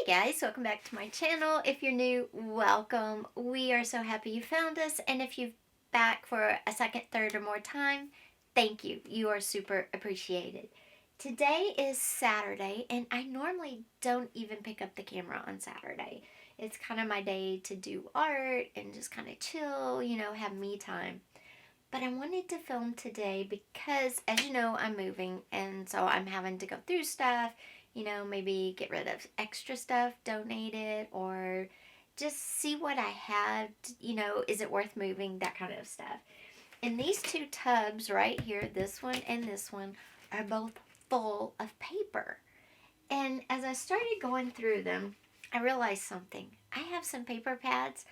Guys, welcome back to my channel. If you're new, welcome. We are so happy you found us, and if you're back for a second, third, or more time, thank you. You are super appreciated. Today is Saturday, and I normally don't even pick up the camera on Saturday. It's kind of my day to do art and just kind of chill, have me time. But I wanted to film today because, as you know, I'm moving, and so I'm having to go through stuff, maybe get rid of extra stuff, donate it, or just see what I have, is it worth moving, that kind of stuff. And these two tubs right here, this one and this one, are both full of paper. And as I started going through them, I realized something. I have some paper pads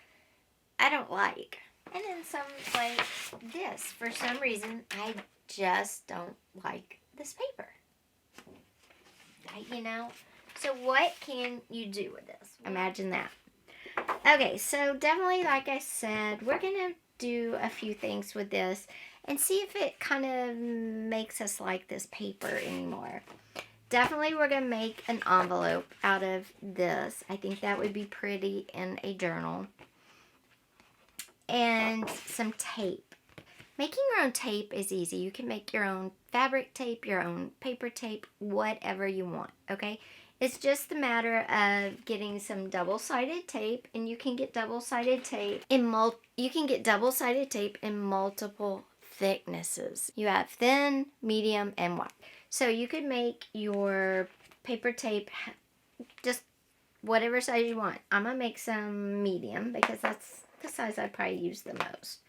I don't like. And then some like this. For some reason, I just don't like this paper. So what can you do with this? Imagine that. Okay, so definitely, like I said, we're going to do a few things with this and see if it kind of makes us like this paper anymore. Definitely we're going to make an envelope out of this. I think that would be pretty in a journal. And some tape. Making your own tape is easy. You can make your own fabric tape, your own paper tape, whatever you want, okay? It's just a matter of getting some double-sided tape, and you can get double-sided tape in multiple thicknesses. You have thin, medium, and wide. So you could make your paper tape just whatever size you want. I'm going to make some medium because that's the size I probably use the most.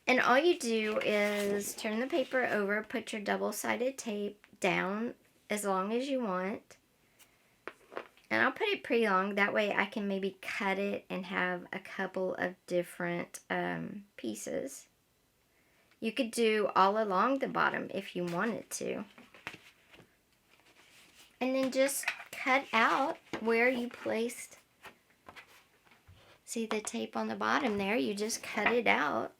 And all you do is turn the paper over, put your double-sided tape down as long as you want. And I'll put it pretty long. That way I can maybe cut it and have a couple of different pieces. You could do all along the bottom if you wanted to. And then just cut out where you placed. See the tape on the bottom there? You just cut it out.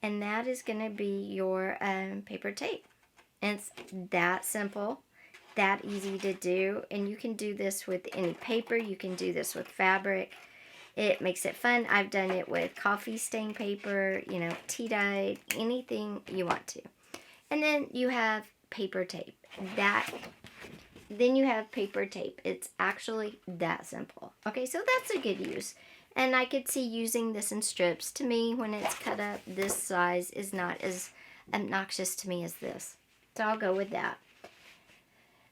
And that is going to be your paper tape. And it's that simple, that easy to do. And you can do this with any paper. You can do this with fabric. It makes it fun. I've done it with coffee stain paper, tea dye, anything you want to. And then you have paper tape. Then you have paper tape. It's actually that simple. Okay, so that's a good use. And I could see using this in strips. To me, when it's cut up, this size is not as obnoxious to me as this. So I'll go with that.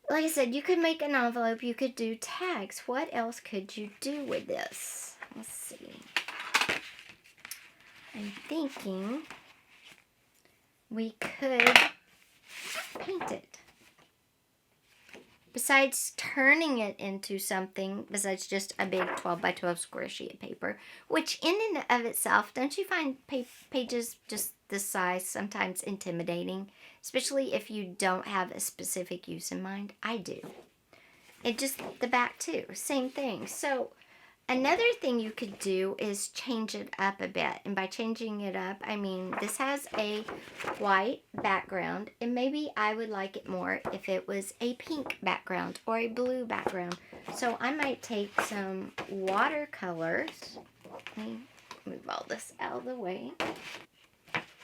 Like I said, you could make an envelope. You could do tags. What else could you do with this? Let's see. I'm thinking we could paint it. Besides turning it into something, besides just a big 12 by 12 square sheet of paper, which in and of itself, don't you find pages just this size sometimes intimidating? Especially if you don't have a specific use in mind. I do. And just the back too, same thing. So another thing you could do is change it up a bit. And by changing it up, I mean this has a white background. And maybe I would like it more if it was a pink background or a blue background. So I might take some watercolors. Let me move all this out of the way.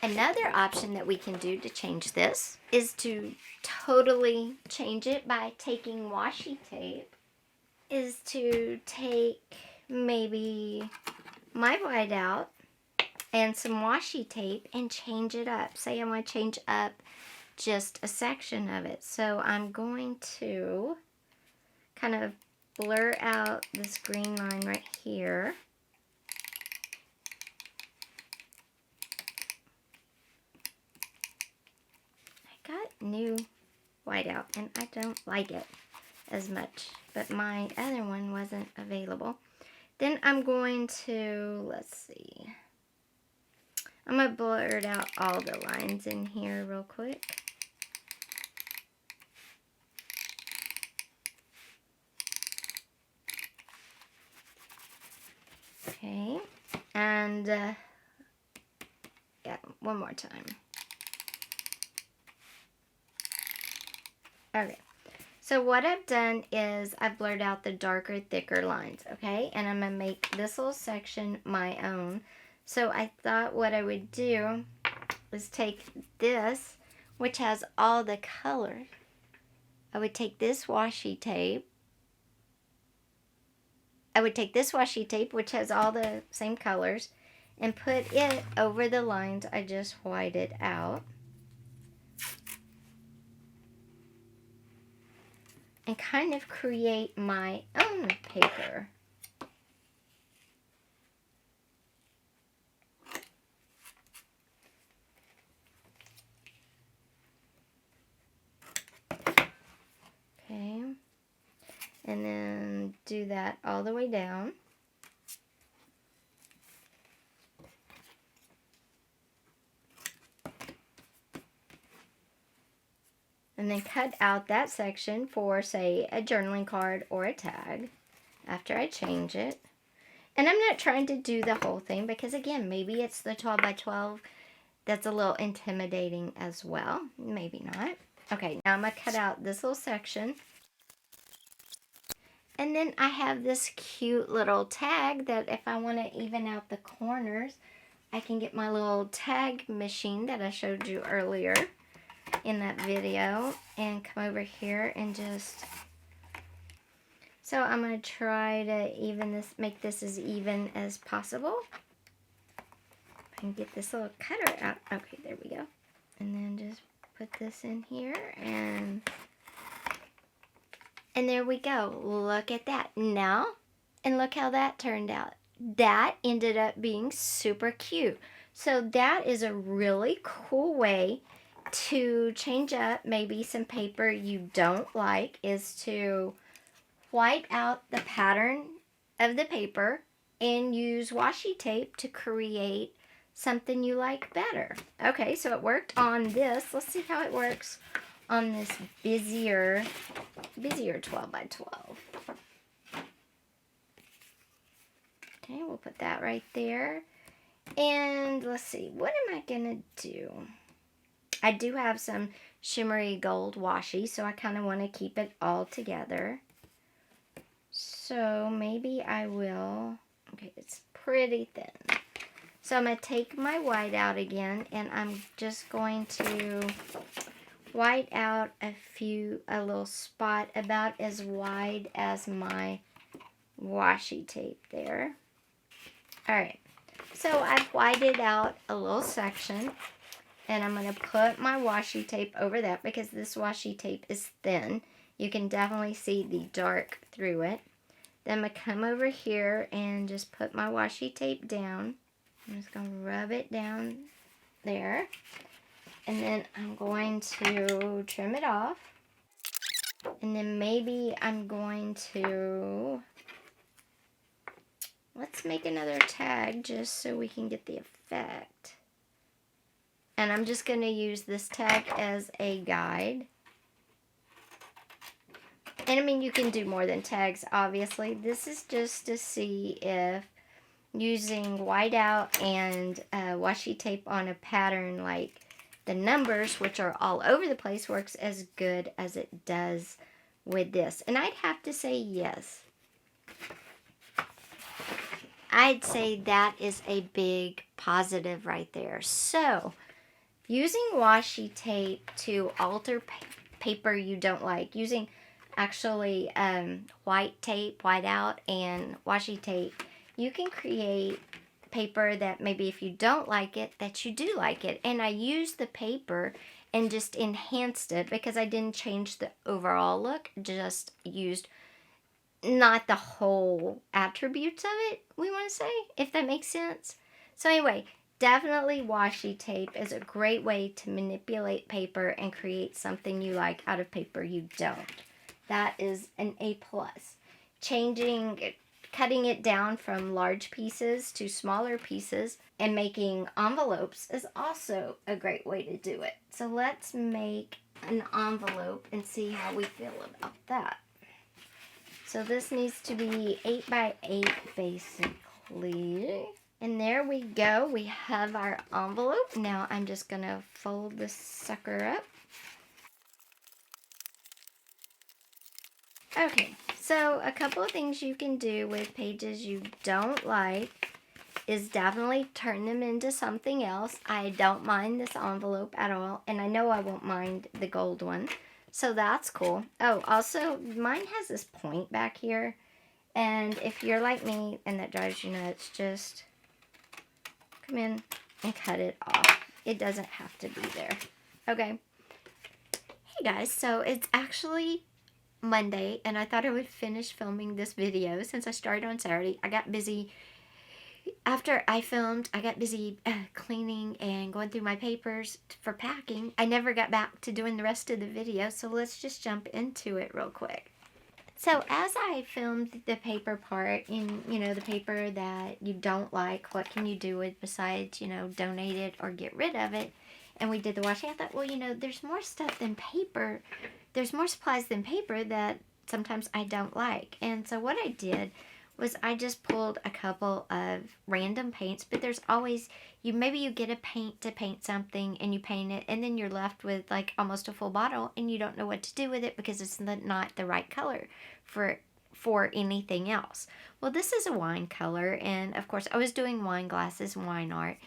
Another option that we can do to change this is to totally change it by taking washi tape. Is to take maybe my white out and some washi tape and change it up. Say I want to change up just a section of it. So I'm going to kind of blur out this green line right here. I got new white out and I don't like it as much, but my other one wasn't available. Then I'm going to, let's see, I'm going to blur out all the lines in here real quick. Okay, and yeah, one more time. Okay, So what I've done is I've blurred out the darker, thicker lines, okay? And I'm going to make this little section my own. So I thought what I would do is take this, which has all the colors. I would take this washi tape. Which has all the same colors, and put it over the lines I just whited out. And kind of create my own paper. Okay. And then do that all the way down. And then cut out that section for, say, a journaling card or a tag after I change it. And I'm not trying to do the whole thing because, again, maybe it's the 12 by 12 that's a little intimidating as well. Maybe not. Okay, now I'm going to cut out this little section. And then I have this cute little tag that if I want to even out the corners, I can get my little tag machine that I showed you earlier in that video and come over here and just... So I'm going to try to make this as even as possible. And get this little cutter out. Okay, there we go. And then just put this in here and there we go. Look at that. Now, and look how that turned out. That ended up being super cute. So that is a really cool way to change up maybe some paper you don't like, is to white out the pattern of the paper and use washi tape to create something you like better. Okay, so it worked on this. Let's see how it works on this busier 12 by 12. Okay, we'll put that right there. And let's see, what am I gonna do? I do have some shimmery gold washi, so I kind of want to keep it all together. So maybe I will, okay, it's pretty thin. So I'm going to take my white out again, and I'm just going to white out a little spot about as wide as my washi tape there. Alright, so I've whited out a little section, and I'm going to put my washi tape over that because this washi tape is thin. You can definitely see the dark through it. Then I'm going to come over here and just put my washi tape down. I'm just going to rub it down there. And then I'm going to trim it off. And then maybe I'm going to... Let's make another tag just so we can get the effect. And I'm just going to use this tag as a guide. And I mean, you can do more than tags, obviously. This is just to see if using whiteout and washi tape on a pattern like the numbers, which are all over the place, works as good as it does with this. And I'd have to say yes. I'd say that is a big positive right there. So, using washi tape to alter paper you don't like, using actually white tape, whiteout, and washi tape, you can create paper that maybe if you don't like it, that you do like it. And I used the paper and just enhanced it because I didn't change the overall look, just used not the whole attributes of it, we want to say, if that makes sense. So anyway, definitely washi tape is a great way to manipulate paper and create something you like out of paper you don't. That is an A+. Cutting it down from large pieces to smaller pieces and making envelopes is also a great way to do it. So let's make an envelope and see how we feel about that. So this needs to be 8 by 8 basically. And there we go. We have our envelope. Now I'm just going to fold this sucker up. Okay, so a couple of things you can do with pages you don't like is definitely turn them into something else. I don't mind this envelope at all, and I know I won't mind the gold one, so that's cool. Oh, also, mine has this point back here, and if you're like me and that drives you nuts, just come in and cut it off. It doesn't have to be there. Okay. Hey guys, so it's actually Monday, and I thought I would finish filming this video since I started on Saturday. I got busy. After I filmed, I got busy cleaning and going through my papers for packing. I never got back to doing the rest of the video, so let's just jump into it real quick. So as I filmed the paper part, in the paper that you don't like, what can you do with besides, donate it or get rid of it? And we did the washing. I thought, well, there's more stuff than paper. There's more supplies than paper that sometimes I don't like. And so what I did was I just pulled a couple of random paints, but there's always, maybe you get a paint to paint something and you paint it, and then you're left with like almost a full bottle and you don't know what to do with it because it's not the right color for anything else. Well, this is a wine color, and of course I was doing wine glasses and wine art.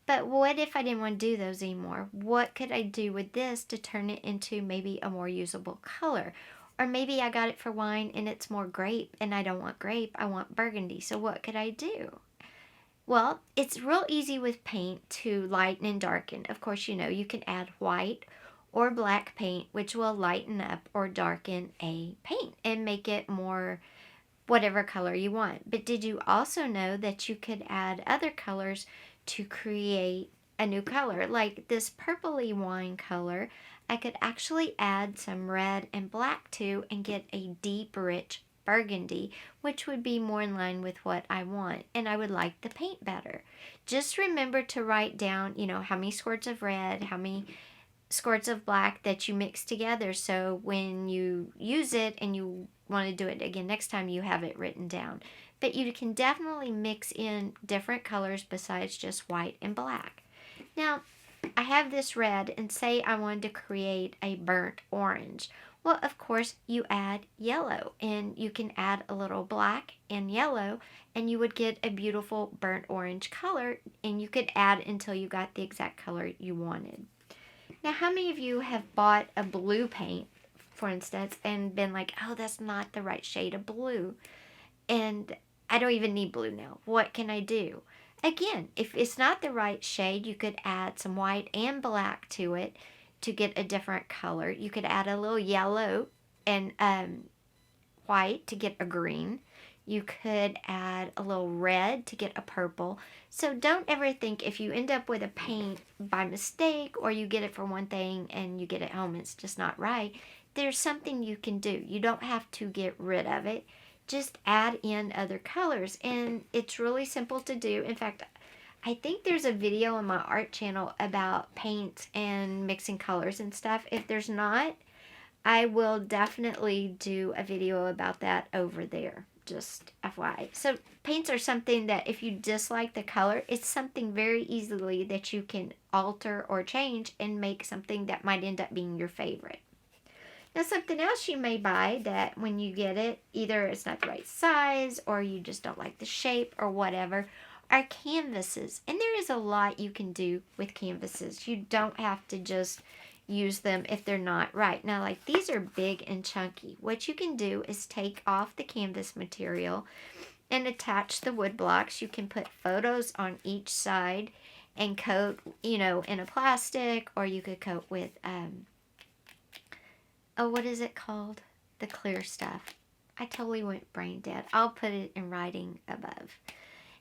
But what if I didn't want to do those anymore? What could I do with this to turn it into maybe a more usable color? Or maybe I got it for wine and it's more grape, and I don't want grape, I want burgundy. So what could I do? Well, it's real easy with paint to lighten and darken. Of course, you can add white or black paint, which will lighten up or darken a paint and make it more whatever color you want. But did you also know that you could add other colors to create a new color? Like this purpley wine color, I could actually add some red and black to and get a deep, rich burgundy, which would be more in line with what I want, and I would like the paint better. Just remember to write down, how many squirts of red, how many squirts of black that you mix together, so when you use it and you want to do it again next time, you have it written down. But you can definitely mix in different colors besides just white and black. Now, I have this red, and say I wanted to create a burnt orange. Well, of course, you add yellow, and you can add a little black and yellow, and you would get a beautiful burnt orange color, and you could add until you got the exact color you wanted. Now, how many of you have bought a blue paint, for instance, and been like, oh, that's not the right shade of blue, and I don't even need blue now. What can I do? Again, if it's not the right shade, you could add some white and black to it to get a different color. You could add a little yellow and white to get a green. You could add a little red to get a purple. So don't ever think if you end up with a paint by mistake, or you get it for one thing and you get it home and it's just not right, there's something you can do. You don't have to get rid of it. Just add in other colors, and it's really simple to do. In fact, I think there's a video on my art channel about paints and mixing colors and stuff. If there's not, I will definitely do a video about that over there, just FYI. So paints are something that if you dislike the color, it's something very easily that you can alter or change and make something that might end up being your favorite. Now, something else you may buy that when you get it, either it's not the right size or you just don't like the shape or whatever, are canvases. And there is a lot you can do with canvases. You don't have to just use them if they're not right. Now, like these are big and chunky. What you can do is take off the canvas material and attach the wood blocks. You can put photos on each side and coat, in a plastic, or you could coat with, what is it called? The clear stuff. I totally went brain dead. I'll put it in writing above.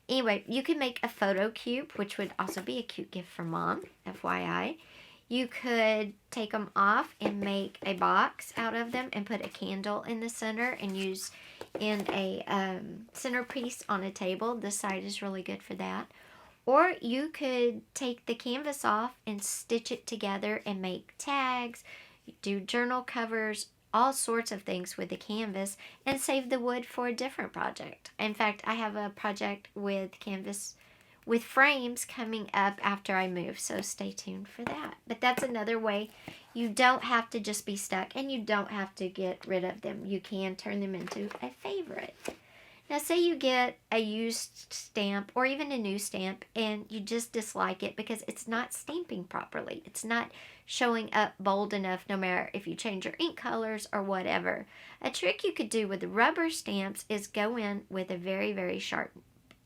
Anyway, you can make a photo cube, which would also be a cute gift for mom, FYI. You could take them off and make a box out of them and put a candle in the center and use in a centerpiece on a table. This side is really good for that. Or you could take the canvas off and stitch it together and make tags, do journal covers, all sorts of things with the canvas, and save the wood for a different project. In fact, I have a project with canvas with frames coming up after I move, so stay tuned for that. But that's another way You don't have to just be stuck, and you don't have to get rid of them. You can turn them into a favorite. Now, say you get a used stamp or even a new stamp and you just dislike it because it's not stamping properly. It's not showing up bold enough no matter if you change your ink colors or whatever. A trick you could do with rubber stamps is go in with a very, very sharp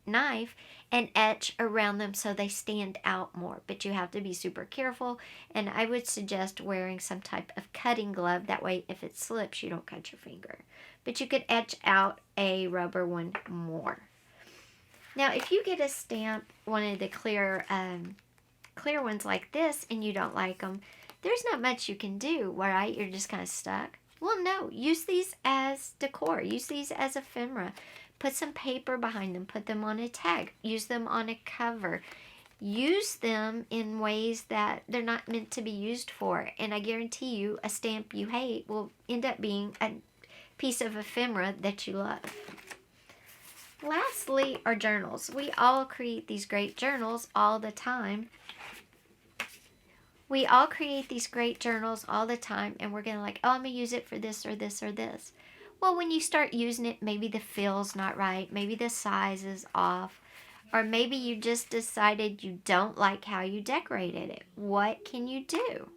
knife and etch around them so they stand out more. But you have to be super careful, and I would suggest wearing some type of cutting glove. That way if it slips, you don't cut your finger. But you could etch out a rubber one more. Now if you get a stamp, one of the clear ones like this, and you don't like them, there's not much you can do, right? You're just kind of stuck. Well, no, use these as decor. Use these as ephemera. Put some paper behind them. Put them on a tag. Use them on a cover. Use them in ways that they're not meant to be used for. And I guarantee you, a stamp you hate will end up being a piece of ephemera that you love. Lastly are journals. We all create these great journals all the time. We all create these great journals all the time, and we're going to like, oh, I'm going to use it for this or this or this. Well, when you start using it, maybe the fill's not right, maybe the size is off, or maybe you just decided you don't like how you decorated it. What can you do?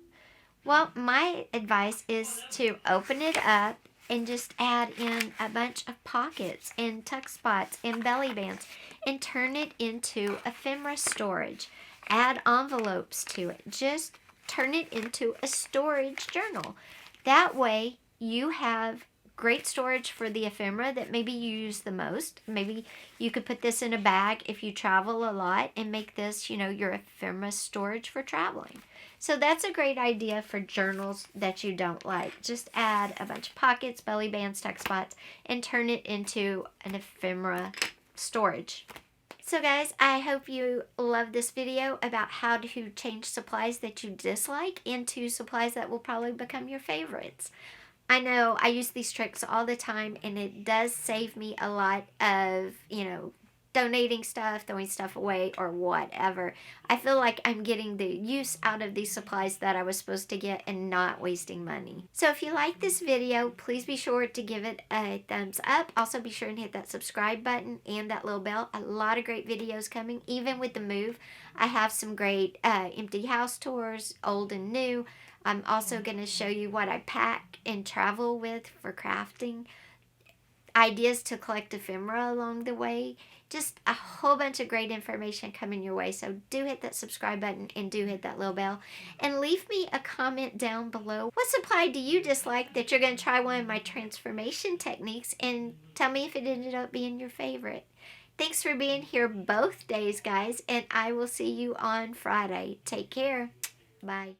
Well, my advice is to open it up and just add in a bunch of pockets and tuck spots and belly bands and turn it into ephemera storage. Add envelopes to it. Just turn it into a storage journal. That way you have great storage for the ephemera that maybe you use the most. Maybe you could put this in a bag if you travel a lot and make this, your ephemera storage for traveling. So that's a great idea for journals that you don't like. Just add a bunch of pockets, belly bands, tuck spots, and turn it into an ephemera storage. So guys, I hope you love this video about how to change supplies that you dislike into supplies that will probably become your favorites. I know I use these tricks all the time, and it does save me a lot of, donating stuff, throwing stuff away, or whatever. I feel like I'm getting the use out of these supplies that I was supposed to get and not wasting money. So if you like this video, please be sure to give it a thumbs up. Also be sure and hit that subscribe button and that little bell. A lot of great videos coming, even with the move. I have some great empty house tours, old and new. I'm also going to show you what I pack and travel with for crafting. Ideas to collect ephemera along the way. Just a whole bunch of great information coming your way. So do hit that subscribe button and do hit that little bell. And leave me a comment down below. What supply do you dislike that you're going to try one of my transformation techniques? And tell me if it ended up being your favorite. Thanks for being here both days, guys. And I will see you on Friday. Take care. Bye.